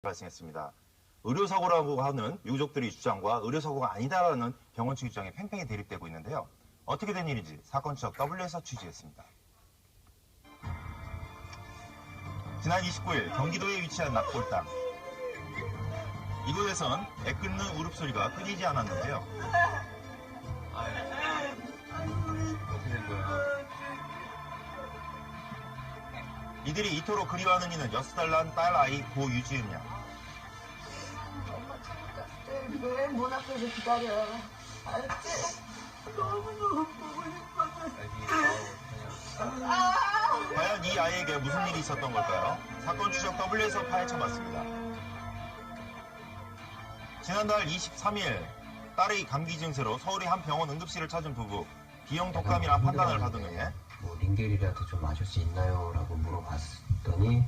발생했습니다. 의료사고라고 하는 유족들의 주장과 의료사고가 아니다라는 병원 측 주장에 팽팽히 대립되고 있는데요. 어떻게 된 일인지 사건 추적 W에서 취재했습니다. 지난 29일 경기도에 위치한 납골당. 이곳에선 애 끓는 울음소리가 끊이지 않았는데요. 어떻게 된 거야? 이들이 이토록 그리워하는 이는 6살 난 딸 아이 고 유지은 양. 엄마 찾을 때 왜 문 앞에서 기다려? 알았지? 너무너무 보고 싶어서. 과연 이 아이에게 무슨 일이 있었던 걸까요? 사건 추적 W에서 파헤쳐봤습니다. 지난달 23일 딸의 감기 증세로 서울의 한 병원 응급실을 찾은 부부. 비형 독감이란 판단을 받은 후에 뭐 링겔이라도 좀 맞을 수 있나요? 라고 물어봤더니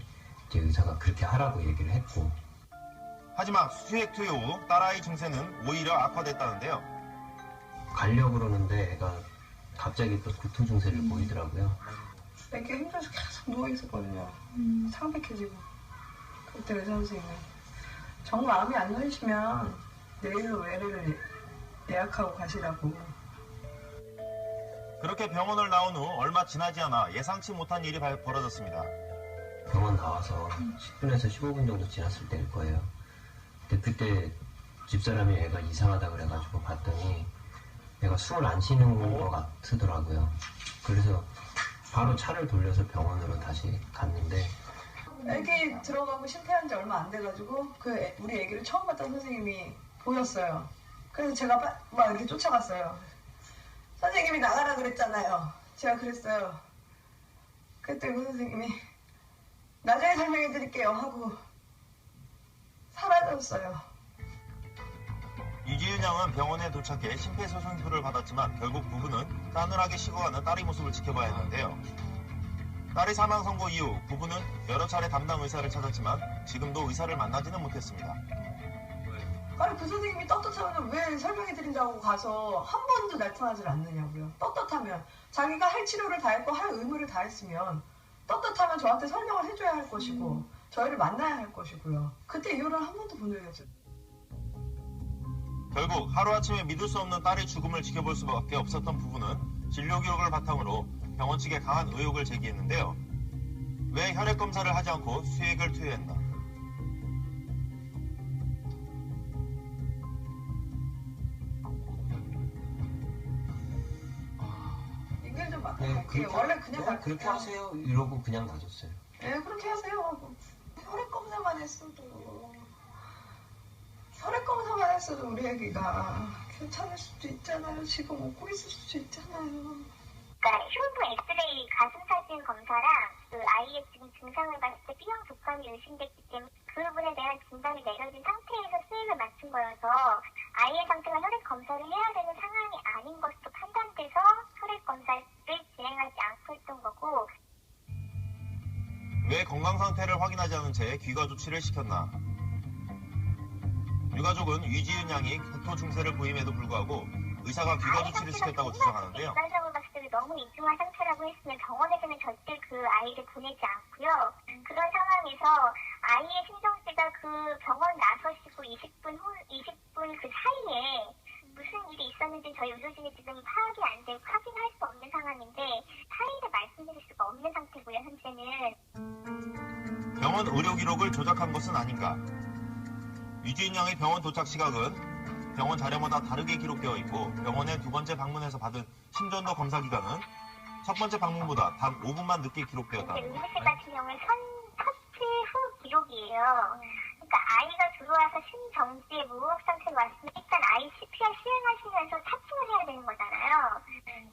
이제 의사가 그렇게 하라고 얘기를 했고, 하지만 수액 투여 후 딸아이 증세는 오히려 악화됐다는데요. 가려고 그러는데 애가 갑자기 또 구토 증세를 보이더라고요. 이렇게 힘들어서 계속 누워있었거든요. 창백해지고. 그때 의사 선생님이 정 마음이 안 놓이시면 내일로 외래를 예약하고 가시라고. 그렇게 병원을 나온 후 얼마 지나지 않아 예상치 못한 일이 벌어졌습니다. 병원 나와서 10분에서 15분 정도 지났을 때일 거예요. 근데 그때 집사람이 애가 이상하다 그래가지고 봤더니 애가 숨을 안 쉬는 것 같더라고요. 그래서 바로 차를 돌려서 병원으로 다시 갔는데, 애기 들어가고 실패한 지 얼마 안 돼가지고 우리 애기를 처음 봤던 선생님이 보였어요. 그래서 제가 막 이렇게 쫓아갔어요. 선생님이 나가라 그랬잖아요. 제가 그랬어요. 그때 그 선생님이 나중에 설명해 드릴게요 하고 사라졌어요. 유지은 양은 병원에 도착해 심폐소생술을 받았지만 결국 부부는 싸늘하게 식어가는 딸의 모습을 지켜봐야 했는데요. 딸의 사망 선고 이후 부부는 여러 차례 담당 의사를 찾았지만 지금도 의사를 만나지는 못했습니다. 아니 그 선생님이 떳떳하면 왜 설명해 드린다고 가서 한 번도 나타나질 않느냐고요. 떳떳하면 자기가 할 치료를 다 했고 할 의무를 다 했으면 떳떳하면 저한테 설명을 해줘야 할 것이고 저희를 만나야 할 것이고요. 그때 이후로 한 번도 본 적이 없어요. 결국 하루아침에 믿을 수 없는 딸의 죽음을 지켜볼 수밖에 없었던 부부는 진료 기록을 바탕으로 병원 측에 강한 의혹을 제기했는데요. 왜 혈액 검사를 하지 않고 수액을 투여했나? 이게 좀 네, 막갈게요. 원래 그냥 갈게요. 그렇게 하세요 이러고 그냥 놔줬어요. 네, 그렇게 하세요. 혈액 검사만 했어도 우리 애기가 괜찮을 수도 있잖아요. 지금 웃고 있을 수도 있잖아요. 그러니까 흉부 엑스레이 가슴 사진 검사랑 그 아이의 지금 증상을 봤을 때 B형 독감이 의심됐기 때문에 그 부분에 대한 진단이 내려진 상태에서 수액을 맞춘 거여서 아이의 상태가 혈액 검사를 해야 되는 상황이 아닌 것으로 판단돼서 혈액 검사를 진행하지 않고 했던 거고. 왜 건강 상태를 확인하지 않은 채 귀가 조치를 시켰나? 유가족은 유지은 양이 구토 증세를 보임에도 불구하고 의사가 귀가 조치를 시켰다고 주장하는데요. 일반적으로 봤을 때 너무 이중한 상태라고 했으면 병원에서는 절대 그 아이를 보내지 않고요. 그런 상황에서 아이의 심정지가 그 병원 나서시고 20분 그 사이에 무슨 일이 있었는지 저희 의료진이 지금 파악이 안 되고 확인할 수 없는 상황인데 사이를 말씀드릴 수가 없는 상태고요, 현재는. 병원 의료 기록을 조작한 것은 아닌가? 유지은 양의 병원 도착 시각은 병원 자료마다 다르게 기록되어 있고 병원에 두 번째 방문해서 받은 심전도 검사 기간은 첫 번째 방문보다 단 5분만 늦게 기록되었다는 것. 응급실 같은 경우는 터치 후 기록이에요. 그러니까 아이가 들어와서 심정지의 무호흡 상태로 왔으면 일단 아이 CPR 수행하시면서 차팅을 해야 되는 거잖아요.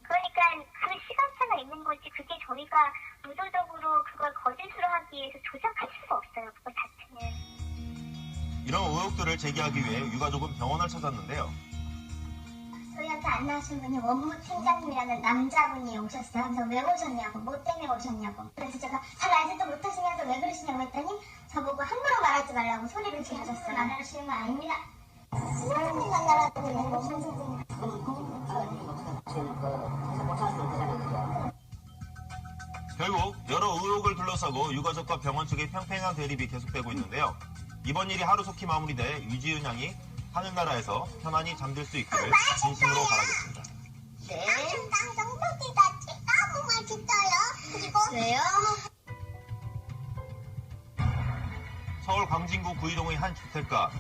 그러니까 그 시간차가 있는 거지 그게 저희가 의도적으로 그걸 거짓으로 하기 위해서 조작할 수가 없어요. 그거 자체는. 이런 의혹들을 제기하기 위해 유가족은 병원을 찾았는데요. 저희한테 안 나오신 분이 원무 팀장님이라는 남자분이 오셨어요. 그래서 왜 오셨냐고, 뭐 때문에 오셨냐고. 그래서 제가 잘 알지도 못하시면서 왜 그러시냐고 했더니 저보고 함부로 말하지 말라고 소리를 지르셨어요. 말하시는 거 아닙니다. 선생님 만나라고 있는 거 선생님. 결국 여러 의혹을 둘러싸고 유가족과 병원 측의 팽팽한 대립이 계속되고 있는데요. 이번 일이 하루속히 마무리돼 유지은 양이 하늘나라에서 편안히 잠들 수 있기를 진심으로 바라겠습니다. 네. 떡볶이가 너무 맛있어요. 그리고 왜요? 서울 광진구 구이동의 한 주택가.